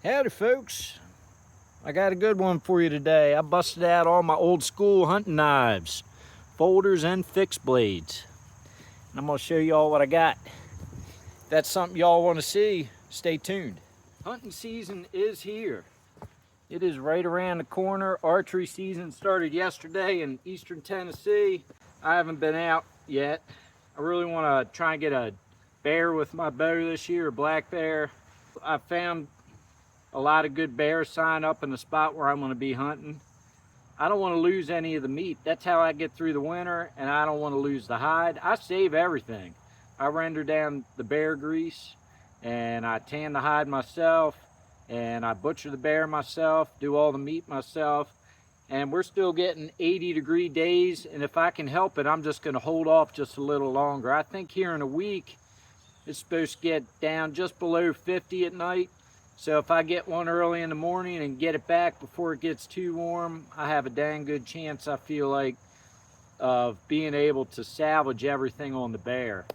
Howdy folks, I got a good one for you today. I busted out all my old school hunting knives, folders and fixed blades. And I'm gonna show y'all what I got. If that's something y'all wanna see, stay tuned. Hunting season is here. It is right around the corner. Archery season started yesterday in eastern Tennessee. I haven't been out yet. I really wanna try and get a bear with my bow this year, a black bear. I found a lot of good bears sign up in the spot where I'm going to be hunting. I don't want to lose any of the meat. That's how I get through the winter, and I don't want to lose the hide. I save everything. I render down the bear grease, and I tan the hide myself, and I butcher the bear myself, do all the meat myself, and we're still getting 80-degree days, and if I can help it, I'm just going to hold off just a little longer. I think here in a week, it's supposed to get down just below 50 at night. So if I get one early in the morning and get it back before it gets too warm, I have a dang good chance, I feel like, of being able to salvage everything on the bear.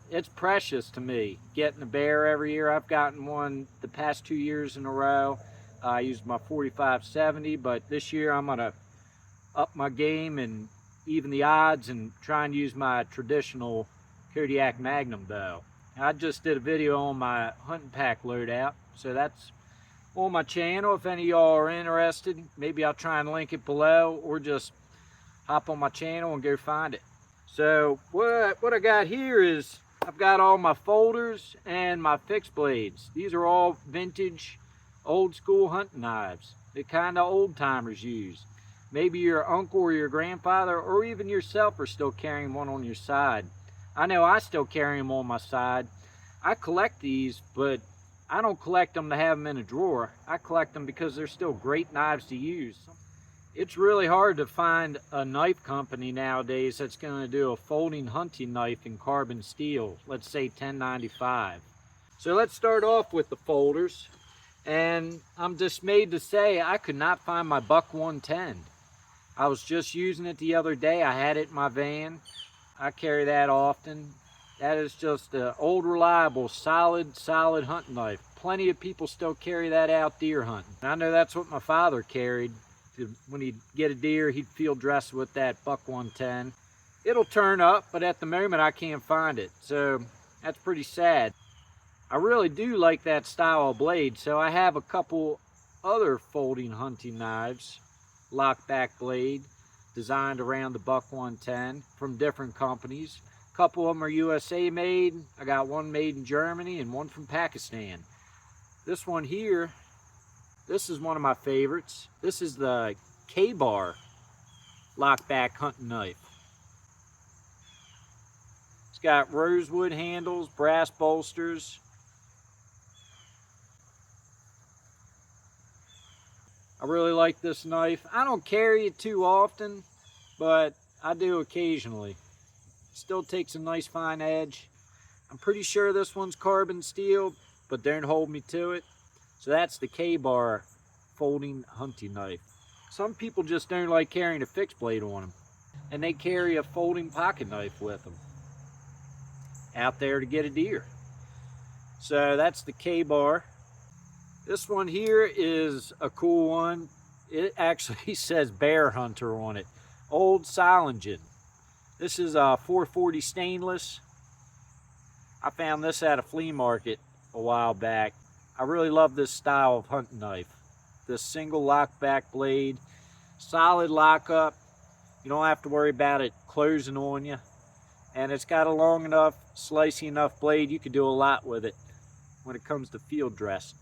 It's precious to me getting a bear every year. I've gotten one the past 2 years in a row. I used my 45-70, but this year I'm gonna up my game and even the odds and try and use my traditional Kodiak Magnum bow. I just did a video on my hunting pack loadout, so that's on my channel. If any of y'all are interested, maybe I'll try and link it below, or just hop on my channel and go find it. So what I got here is I've got all my folders and my fixed blades. These are all vintage, old school hunting knives, the kind of old timers use. Maybe your uncle or your grandfather or even yourself are still carrying one on your side. I know I still carry them on my side. I collect these, but I don't collect them to have them in a drawer. I collect them because they're still great knives to use. It's really hard to find a knife company nowadays that's going to do a folding hunting knife in carbon steel, let's say 1095. So let's start off with the folders. And I'm dismayed to say I could not find my Buck 110. I was just using it the other day. I had it in my van. I carry that often. That is just an old, reliable, solid hunting knife. Plenty of people still carry that out deer hunting. I know that's what my father carried. When he'd get a deer, he'd field dress with that Buck 110. It'll turn up, but at the moment I can't find it. So that's pretty sad. I really do like that style of blade, so I have a couple other folding hunting knives, lockback blade, designed around the Buck 110 from different companies. A couple of them are USA made. I got one made in Germany and one from Pakistan. This one here, this is one of my favorites. This is the Ka-Bar lockback hunting knife. It's got rosewood handles, brass bolsters. I really like this knife. I don't carry it too often, but I do occasionally. Still takes a nice fine edge. I'm pretty sure this one's carbon steel, but don't hold me to it. So that's the Ka-Bar folding hunting knife. Some people just don't like carrying a fixed blade on them, and they carry a folding pocket knife with them out there to get a deer. So that's the Ka-Bar. This one here is a cool one. It actually says Bear Hunter on it. Old Silingen. This is a 440 stainless. I found this at a flea market a while back. I really love this style of hunting knife. This single lockback blade, solid lockup. You don't have to worry about it closing on you. And it's got a long enough, slicey enough blade, you could do a lot with it when it comes to field dressing.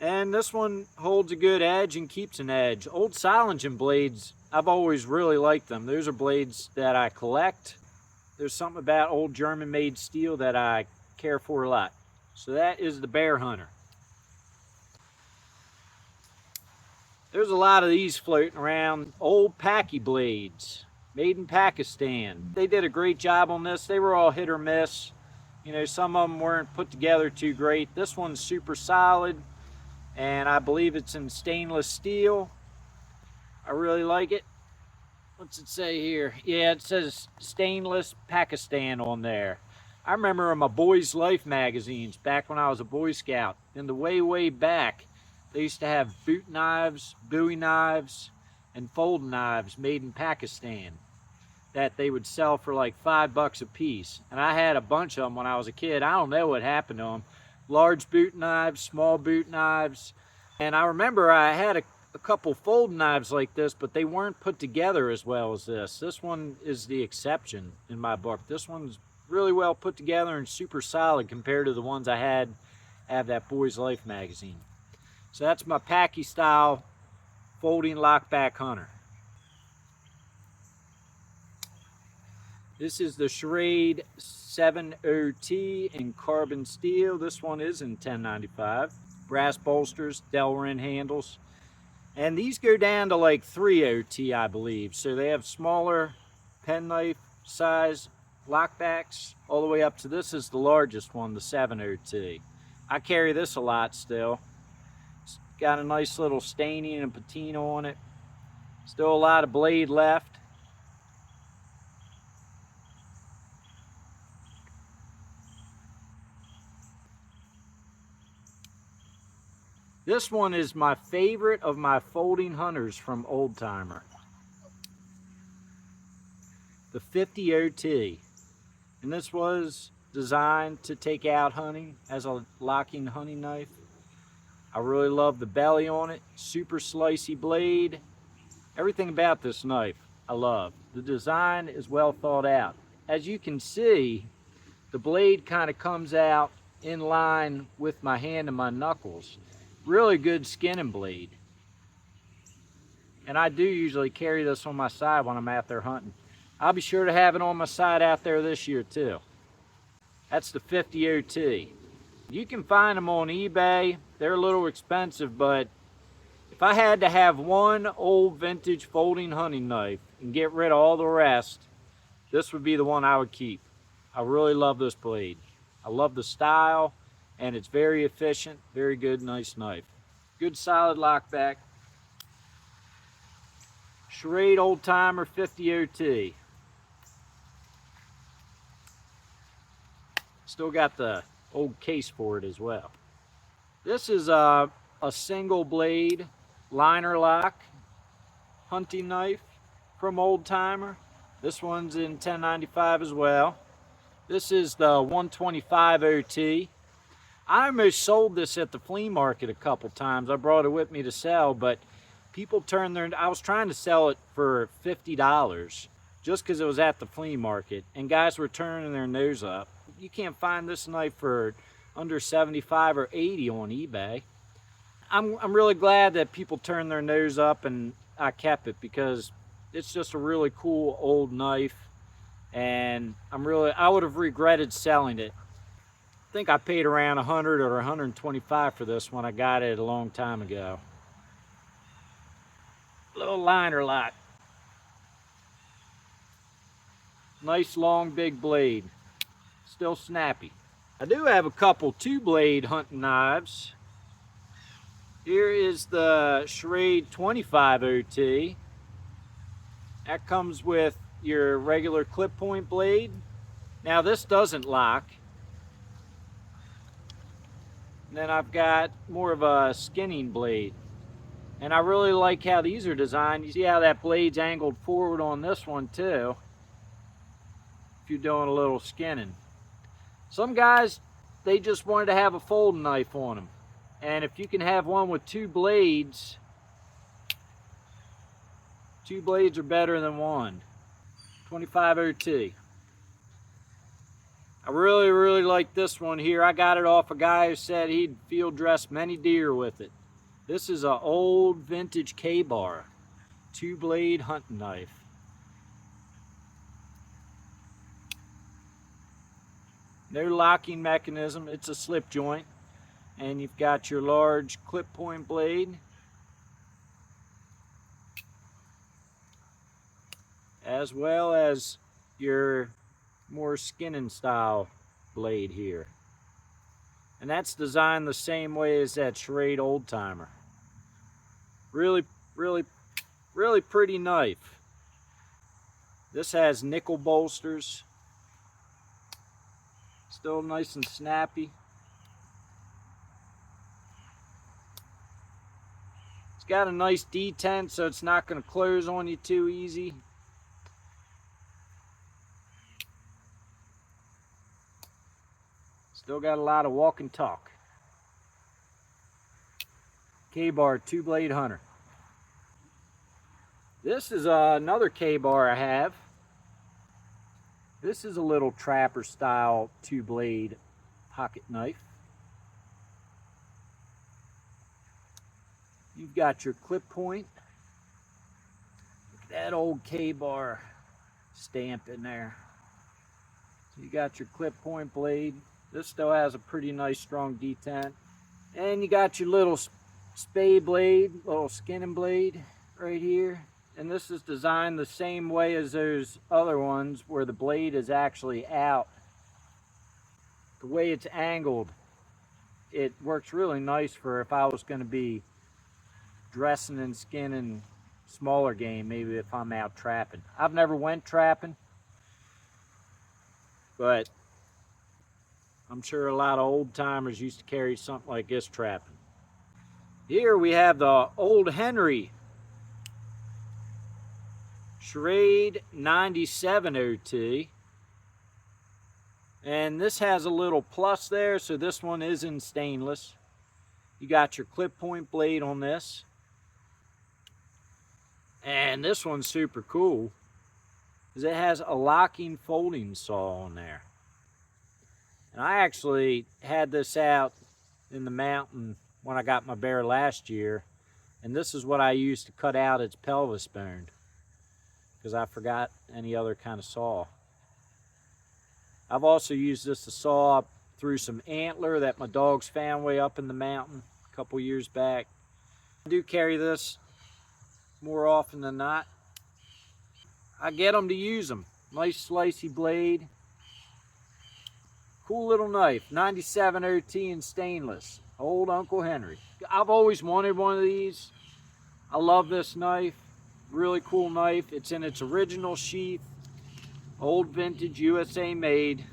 And this one holds a good edge and keeps an edge. Old Silingen blades, I've always really liked them. Those are blades that I collect. There's something about old German-made steel that I care for a lot. So that is the Bear Hunter. There's a lot of these floating around. Old Paki blades, made in Pakistan. They did a great job on this. They were all hit or miss. You know, some of them weren't put together too great. This one's super solid, and I believe it's in stainless steel. I really like it. What's it say here? Yeah, it says stainless Pakistan on there. I remember in my Boys Life magazines back when I was a Boy Scout, in the way back, they used to have boot knives, Bowie knives, and folding knives made in Pakistan that they would sell for like $5 a piece. And I had a bunch of them when I was a kid. I don't know what happened to them. Large boot knives, small boot knives. And I remember I had a couple folding knives like this, but they weren't put together as well as this. This one is the exception in my book. This one's really well put together and super solid compared to the ones I had at that Boys Life magazine. So that's my Packy style folding lockback hunter. This is the Schrade 70T in carbon steel. This one is in 1095. Brass bolsters, Delrin handles. And these go down to like 3OT, I believe. So they have smaller penknife size lockbacks all the way up to this is the largest one, the 7OT. I carry this a lot still. It's got a nice little staining and patina on it. Still a lot of blade left. This one is my favorite of my folding hunters from Old Timer. The 50OT. And this was designed to take out hunting as a locking hunting knife. I really love the belly on it. Super slicey blade. Everything about this knife I love. The design is well thought out. As you can see, the blade kind of comes out in line with my hand and my knuckles. Really good skinning blade. And I do usually carry this on my side when I'm out there hunting. I'll be sure to have it on my side out there this year too. That's the 50OT. You can find them on eBay. They're a little expensive, but if I had to have one old vintage folding hunting knife and get rid of all the rest, this would be the one I would keep. I really love this blade. I love the style. And it's very efficient, very good, nice knife. Good solid lockback. Schrade Old Timer 50OT. Still got the old case for it as well. This is a single blade liner lock hunting knife from Old Timer. This one's in 1095 as well. This is the 125OT. I almost sold this at the flea market a couple times. I brought it with me to sell, but people turned their... I was trying to sell it for $50 just because it was at the flea market, and guys were turning their nose up. You can't find this knife for under 75 or 80 on eBay. I'm really glad that people turned their nose up and I kept it because it's just a really cool old knife, and I would have regretted selling it. I think I paid around 100 or 125 for this when I got it a long time ago. Little liner lock. Nice long big blade. Still snappy. I do have a couple 2-blade hunting knives. Here is the Schrade 25OT. That comes with your regular clip point blade. Now this doesn't lock. And then I've got more of a skinning blade. And I really like how these are designed. You see how that blade's angled forward on this one too, if you're doing a little skinning. Some guys, they just wanted to have a folding knife on them. And if you can have one with 2 blades, 2 blades are better than one. 25OT. I really like this one here. I got it off a guy who said he'd field dressed many deer with it. This is an old vintage K-bar, 2-blade hunting knife. No locking mechanism, it's a slip joint. And you've got your large clip point blade, as well as your more skinning style blade here. And that's designed the same way as that Schrade Old Timer. Really pretty knife. This has nickel bolsters. Still nice and snappy. It's got a nice detent, so it's not going to close on you too easy. Still got a lot of walk and talk. K-Bar 2-blade hunter. This is another K-Bar I have. This is a little trapper style 2-blade pocket knife. You've got your clip point. Look at that old K-Bar stamp in there. So you got your clip point blade. This still has a pretty nice strong detent. And you got your little spade blade, little skinning blade right here. And this is designed the same way as those other ones where the blade is actually out. The way it's angled, it works really nice for if I was going to be dressing and skinning smaller game, maybe if I'm out trapping. I've never went trapping, but I'm sure a lot of old timers used to carry something like this trapping. Here we have the Old Henry Schrade 97 OT, and this has a little plus there, so this one is in stainless. You got your clip point blade on this. And this one's super cool because it has a locking folding saw on there. And I actually had this out in the mountain when I got my bear last year, and this is what I used to cut out its pelvis bone because I forgot any other kind of saw. I've also used this to saw through some antler that my dogs found way up in the mountain a couple years back. I do carry this more often than not. I get them to use them. Nice slicey blade. Cool little knife. 97 OT in stainless. Old Uncle Henry. I've always wanted one of these. I love this knife. Really cool knife. It's in its original sheath. Old vintage USA made.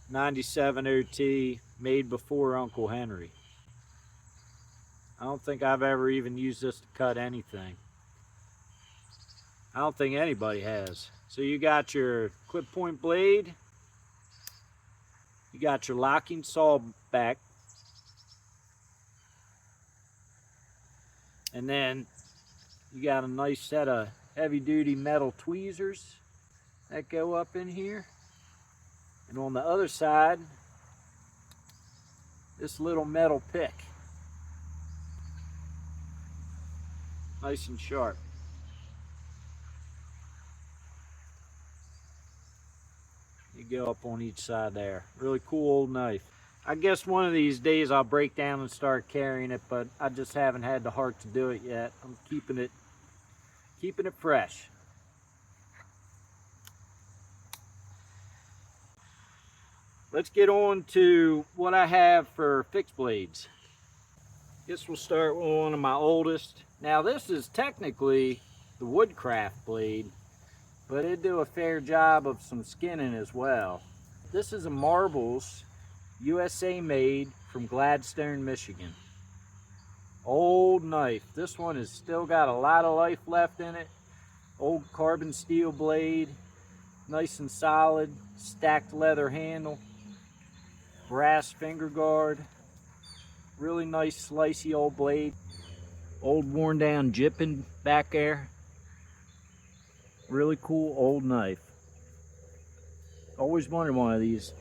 97 OT made before Uncle Henry. I don't think I've ever even used this to cut anything. I don't think anybody has. So you got your clip point blade. You got your locking saw back. And then you got a nice set of heavy duty metal tweezers that go up in here. And on the other side, this little metal pick. Nice and sharp. You go up on each side there. Really cool old knife. I guess one of these days I'll break down and start carrying it, but I just haven't had the heart to do it yet. I'm keeping it fresh. Let's get on to what I have for fixed blades. Guess we'll start with one of my oldest. Now this is technically the Woodcraft blade, but it do a fair job of some skinning as well. This is a Marbles USA made from Gladstone, Michigan. Old knife. This one has still got a lot of life left in it. Old carbon steel blade, nice and solid, stacked leather handle, brass finger guard. Really nice slicey old blade. Old worn down jipping back there. Really cool old knife. Always wanted one of these.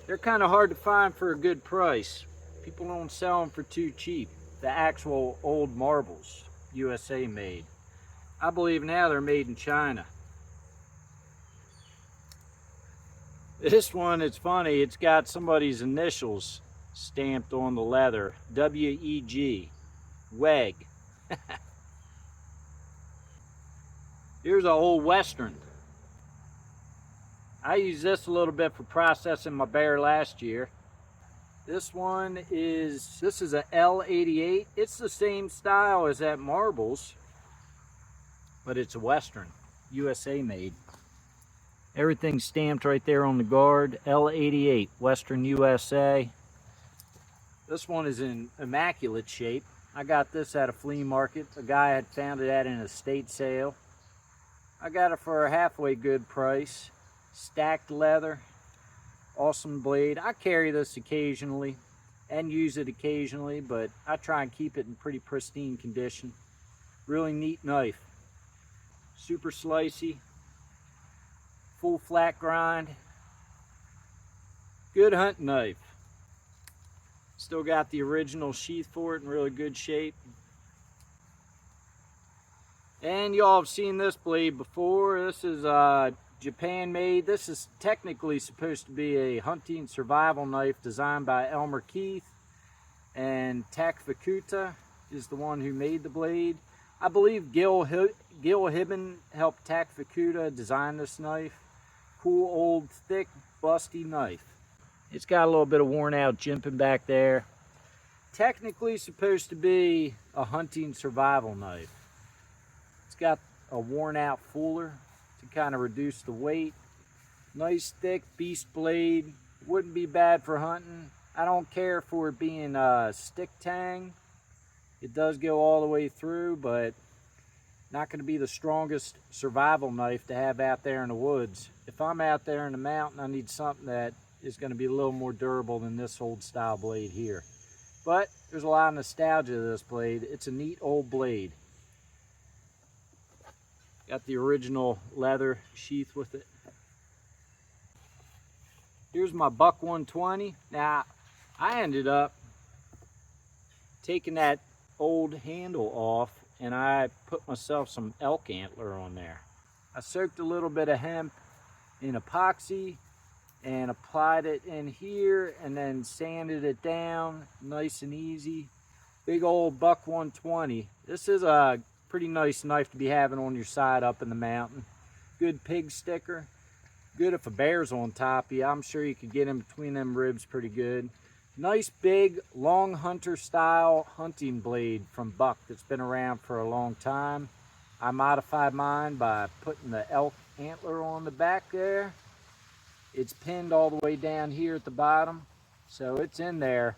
They're kind of hard to find for a good price. People don't sell them for too cheap. The actual old Marbles, USA made. I believe now they're made in China. This one, it's funny, it's got somebody's initials stamped on the leather. W-E-G. WEG. Here's an old Western. I used this a little bit for processing my bear last year. This is a L88. It's the same style as that Marbles, but it's a Western, USA made. Everything's stamped right there on the guard. L88, Western USA. This one is in immaculate shape. I got this at a flea market. A guy had found it at an estate sale. I got it for a halfway good price. Stacked leather, awesome blade. I carry this occasionally and use it occasionally, but I try and keep it in pretty pristine condition. Really neat knife. Super slicey, full flat grind. Good hunting knife. Still got the original sheath for it in really good shape. And y'all have seen this blade before. This is Japan made. This is technically supposed to be a hunting survival knife designed by Elmer Keith, and Tak Fukuda is the one who made the blade. I believe Gil Hibben helped Tak Fukuda design this knife. Cool old thick busty knife. It's got a little bit of worn out jimping back there. Technically supposed to be a hunting survival knife. It's got a worn out fuller to kind of reduce the weight. Nice thick beast blade. Wouldn't be bad for hunting. I don't care for it being stick tang. It does go all the way through, but not going to be the strongest survival knife to have out there in the woods. If I'm out there in the mountain, I need something that is going to be a little more durable than this old style blade here. But there's a lot of nostalgia to this blade. It's a neat old blade. Got the original leather sheath with it. Here's my Buck 120. Now, I ended up taking that old handle off and I put myself some elk antler on there. I soaked a little bit of hemp in epoxy and applied it in here and then sanded it down nice and easy. Big old Buck 120. This is a pretty nice knife to be having on your side up in the mountain. Good pig sticker. Good if a bear's on top of you. I'm sure you could get in between them ribs pretty good. Nice big long hunter style hunting blade from Buck that's been around for a long time. I modified mine by putting the elk antler on the back there. It's pinned all the way down here at the bottom, so it's in there.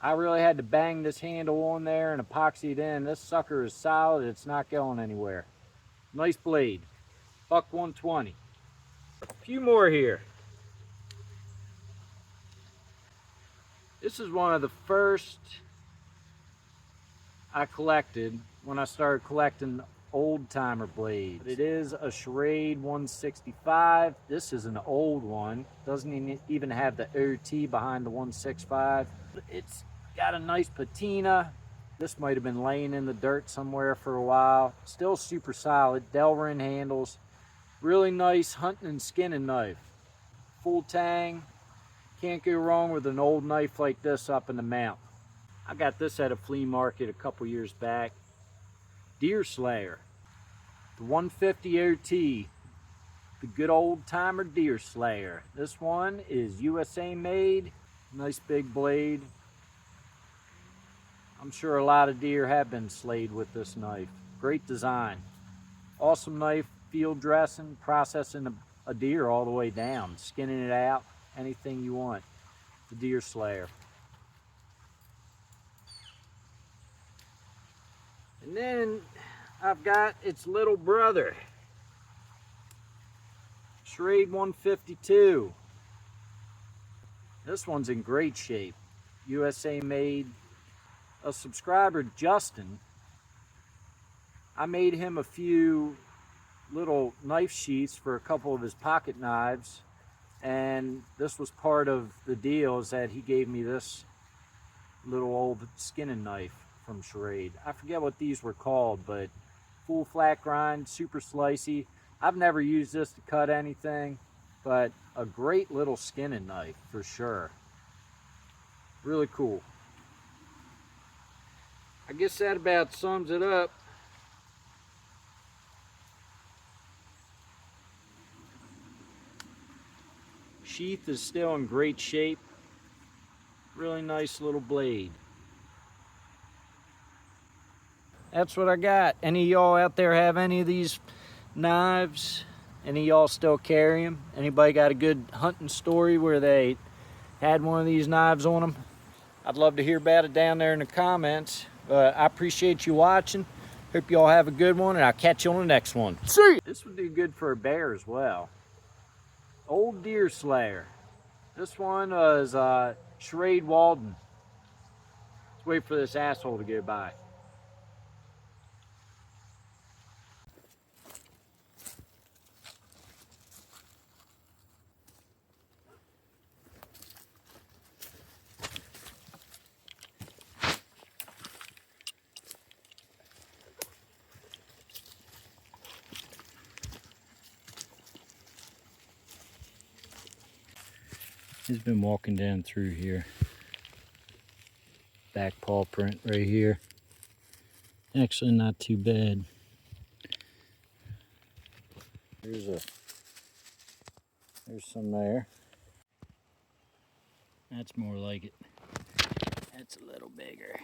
I really had to bang this handle on there and epoxy it in. This sucker is solid. It's not going anywhere. Nice blade. Buck 120. A few more here. This is one of the first I collected when I started collecting old timer blades. It is a Schrade 165. This is an old one. Doesn't even have the OT behind the 165. It's got a nice patina. This might have been laying in the dirt somewhere for a while. Still super solid. Delrin handles. Really nice hunting and skinning knife. Full tang. Can't go wrong with an old knife like this up in the mountain. I got this at a flea market a couple years back. Deer Slayer. The 150 OT. The good old timer Deer Slayer. This one is USA made. Nice big blade. I'm sure a lot of deer have been slayed with this knife. Great design. Awesome knife. Field dressing, processing a deer all the way down. Skinning it out. Anything you want. The Deer Slayer. And then I've got its little brother, Schrade 152. This one's in great shape. USA made. A subscriber, Justin, I made him a few little knife sheaths for a couple of his pocket knives, and this was part of the deal, is that he gave me this little old skinning knife from Schrade. I forget what these were called, but full flat grind, super slicey. I've never used this to cut anything, but a great little skinning knife for sure. Really cool. I guess that about sums it up. Sheath is still in great shape. Really nice little blade. That's what I got. Any of y'all out there have any of these knives? Any of y'all still carry them? Anybody got a good hunting story where they had one of these knives on them? I'd love to hear about it down there in the comments. I appreciate you watching. Hope y'all have a good one, and I'll catch you on the next one. See ya! This would do good for a bear as well. Old Deer Slayer. This one was Sherade Walden. Let's wait for this asshole to go by. He's been walking down through here. Back paw print right here. Actually not too bad. There's some there. That's more like it. That's a little bigger.